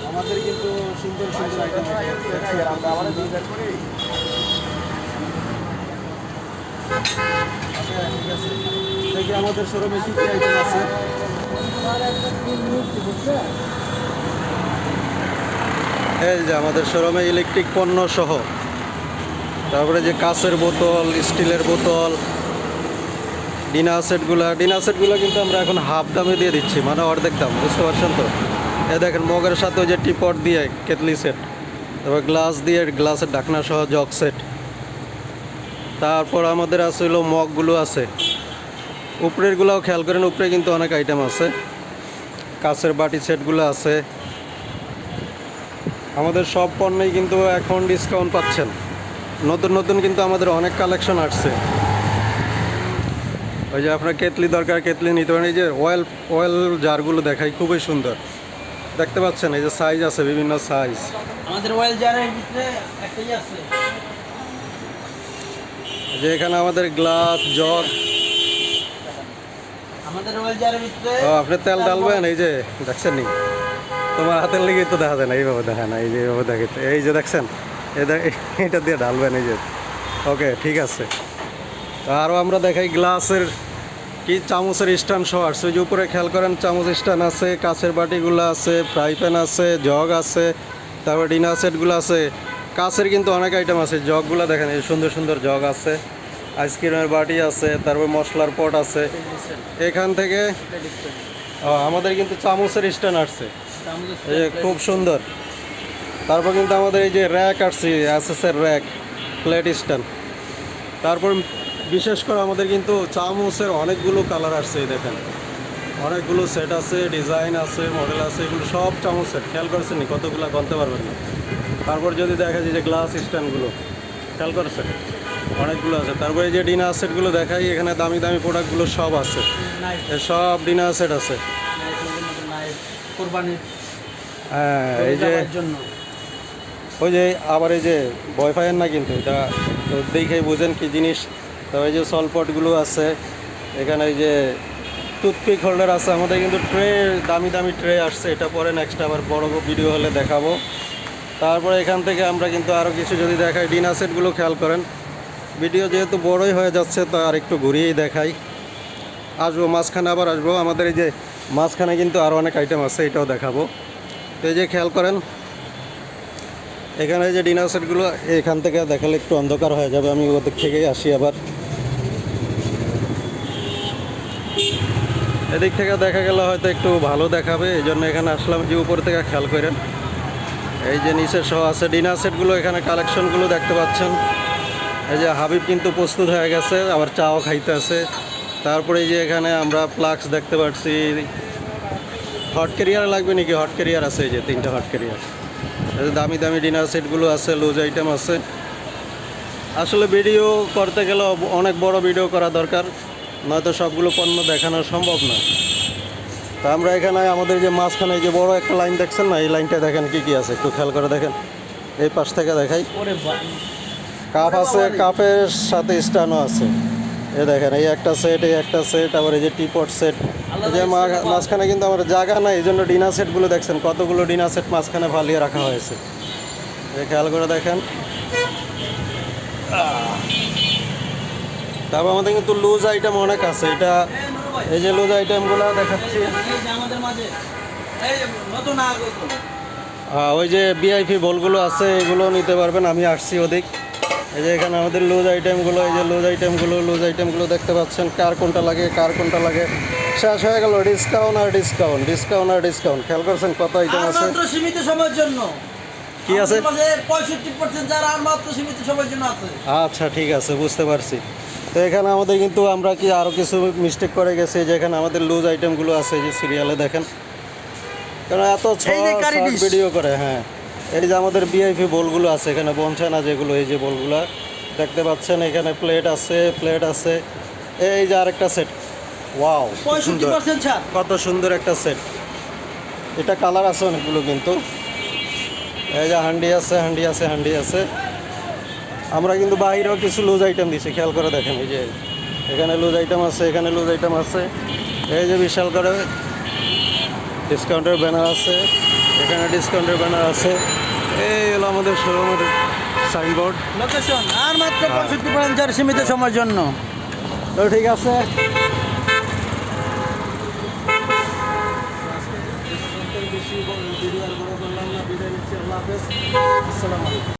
আমাদের কিন্তু সুন্দর সুন্দর আইটেম ঠিক আছে, দেখি আমাদের শোরুমে কী কী আইটেম আছে। এই যে আমাদের শোরুমে ইলেকট্রিক পণ্য সহ, তারপরে যে কাঁচের বোতল, স্টিলের বোতল, ডিনার সেটগুলো কিন্তু আমরা এখন হাফ দামে দিয়ে দিচ্ছি, মানে অর্ধেক দাম, বুঝতে পারছেন তো। এ দেখেন মগের সাথে ওই যে টিপট দিয়ে কেটলি সেট, তারপর গ্লাস দিয়ে গ্লাসের ঢাকনা সহ জগ সেট। তারপর আমাদের আছে হলো মগগুলো আছে, উপরেরগুলোও খেয়াল করেন, উপরে কিন্তু অনেক আইটেম আছে। কাঁচের বাটি সেটগুলো আছে। আমাদের সব পণ্যেই কিন্তু এখন ডিসকাউন্ট পাচ্ছেন। নতুন নতুন কিন্তু আমাদের অনেক কালেকশন আসছে। ওই যে আপনার কেতলি দরকার, কেতলি নিতে পারেন। এই যে অয়েল জারগুলো দেখাই, খুবই সুন্দর, দেখতে পাচ্ছেন। এই যে সাইজ আছে, বিভিন্ন সাইজ। আমাদের অয়েল জারের ভিতরে একটাই আছে। যে এখানে আমাদের গ্লাস, জগ, আমাদের অয়েল জারের ভিতরে আপনি তেল ডালবেন, এই যে দেখছেন নি, তোমার হাতের লেগে তো দেখা যায় না, এইভাবে দেখা না, এই যে এইভাবে দেখে, এই যে দেখছেন, এটা দিয়ে ঢালবেন, এই যে। ওকে, ঠিক আছে। আরও আমরা দেখাই গ্লাসের কি চামচের স্ট্যান্ড সহ আসছে। ওই যে উপরে খেয়াল করেন, চামচ স্ট্যান্ড আছে, কাঁচের বাটিগুলো আছে, ফ্রাই প্যান আছে, জগ আছে, তারপর ডিনার সেটগুলো আছে। কাঁচের কিন্তু অনেক আইটেম আছে। জগগুলো দেখেন, এই সুন্দর সুন্দর জগ আছে, আইসক্রিমের বাটি আছে, তারপর মশলার পট আছে। এখান থেকে আমাদের কিন্তু চামচের স্ট্যান্ড আসছে, এই যে খুব সুন্দর। তারপর কিন্তু আমাদের এই যে র্যাক আসছে, এসএসের র্যাক, প্লেট স্ট্যান্ড। তারপর বিশেষ করে আমাদের কিন্তু চামচের অনেকগুলো কালার আসছে, এই দেখেন, অনেকগুলো সেট আছে, ডিজাইন আছে, মডেল আছে, এগুলো সব চামচ সেট। খেয়াল করছেন নি, কতগুলো গণতে পারবেন না। তারপর যদি দেখা যায় যে গ্লাস স্ট্যান্ডগুলো, খেয়াল করছেন, অনেকগুলো আছে। তারপরে এই যে ডিনার সেটগুলো দেখাই, এখানে দামি দামি প্রোডাক্টগুলো সব আছে, সব ডিনার সেট আছে। হ্যাঁ, এই যে ওই যে আবার এই যে বয়ফাইয়ের না, কিন্তু এটা দেখেই বুঝেন কি জিনিস। তো এই যে সলপটগুলো আছে এখানে, এই যে টুথপিক হোল্ডার আছে। আমাদের কিন্তু ট্রে, দামি দামি ট্রে আসছে, এটা পরে নেক্সট আবার বড় ভিডিও হলে দেখাবো। তারপরে এখান থেকে আমরা কিন্তু আরও কিছু যদি দেখাই, ডিনার সেটগুলো খেয়াল করেন। ভিডিও যেহেতু বড়ই হয়ে যাচ্ছে, তো আর একটু ঘুরিয়েই দেখাই। আসবো মাঝখানে, আবার আসবো। আমাদের এই যে মাঝখানে কিন্তু আরও অনেক আইটেম আছে, এটাও দেখাবো। তো এই যে খেয়াল করেন, এখানে যে ডিনার সেটগুলো, এখান থেকে দেখালে একটু অন্ধকার হয়ে যাবে, আমি ওদের থেকেই আসি আবার। এদিক থেকে দেখা গেলে হয়তো একটু ভালো দেখাবে, এই জন্য এখানে আসলাম। যে উপর থেকে খেয়াল করেন, এই যে নিচে সহ আছে ডিনার সেটগুলো, এখানে কালেকশনগুলো দেখতে পাচ্ছেন। এই যে হাবিব কিন্তু প্রস্তুত হয়ে গেছে, আবার চাও খাইতে আছে। তারপরে এই যে এখানে আমরা প্লাক্স দেখতে পাচ্ছি। হট ক্যারিয়ার লাগবে নাকি? হট ক্যারিয়ার আছে, এই যে 3টা হট ক্যারিয়ার। দামি দামি ডিনার সেটগুলো আছে, লুজ আইটেম আছে। আসলে ভিডিও করতে গেলে অনেক বড় ভিডিও করা দরকার, নয়তো সবগুলো পণ্য দেখানো সম্ভব না। তা আমরা এখানে আমাদের যে মাঝখানে যে বড় একটা লাইন দেখছেন না, এই লাইনটা দেখেন কি কি আছে, একটু খেয়াল করে দেখেন। এই পাশ থেকে দেখাই, কাপ আছে, কাপের সাথে স্ট্যান্ডও আছে। এই দেখেন, এই একটা সেট, এই একটা সেট, আবার এই যে টিপট সেট। এই যে মাঝখানে কিন্তু আমার জায়গা নাই, এই জন্য ডিনার সেটগুলো দেখছেন, কতগুলো ডিনার সেট মাঝখানে ফালিয়ে রাখা হয়েছে, এই খেয়াল করে দেখেন। তারপর আমাদের কিন্তু লুজ আইটেম অনেক আছে। এটা এই যে লুজ আইটেমগুলো দেখাচ্ছি, ওই যে ভিআইপি বলগুলো আছে, এগুলো নিতে পারবেন। আমি আসছি ওদিক। এই যে এখানে আমাদের লুজ আইটেমগুলো, এই যে লুজ আইটেমগুলো দেখতে পাচ্ছেন। কার কোনটা লাগে, কার কোনটা লাগে, শেষ হয়ে গেল। ডিসকাউন্ট আর ডিসকাউন্ট, ডিসকাউন্ট আর ডিসকাউন্ট। খেয়াল করছেন কত আইটেম আছে, সীমিত সময়ের জন্য কি আছে, 65% যারা আর মাত্র সীমিত সময়ের জন্য আছে। আচ্ছা, ঠিক আছে, বুঝতে পারছি। তো এখানে আমাদের কিন্তু আমরা কি আরও কিছু মিস্টেক করে গেছি, যেখানে আমাদের লুজ আইটেমগুলো আছে, এই যে সিরিয়ালে দেখেন, কারণ এত ভিডিও করে। হ্যাঁ, এই যে আমাদের ভিআইপি বলগুলো আছে, এখানে বনছে না যেগুলো, এই যে বলগুলো দেখতে পাচ্ছেন। এখানে প্লেট আছে। এই যে আরেকটা সেট, ওয়াও, কত সুন্দর একটা সেট। এটা কালার আছে অনেকগুলো কিন্তু। এই যে হান্ডি আছে। আমরা কিন্তু বাইরেও কিছু লুজ আইটেম দিছি, খেয়াল করে দেখেন। এই যে এখানে লুজ আইটেম আছে, এখানে লুজ আইটেম আছে। এই যে বিশাল করে ডিসকাউন্টের ব্যানার আছে। এখানে ডিসকাউন্টের ব্যানার আছে। এই হলো আমাদের শোরুমের সাইনবোর্ড। লোকেশন আর মাত্র 65% যার সীমিত সময়ের জন্য। তো ঠিক আছে। বেশি ভিডিও আর বড় করলাম না, বিদায় নিচ্ছি। আল্লাহ হাফেজ, আসসালামু আলাইকুম।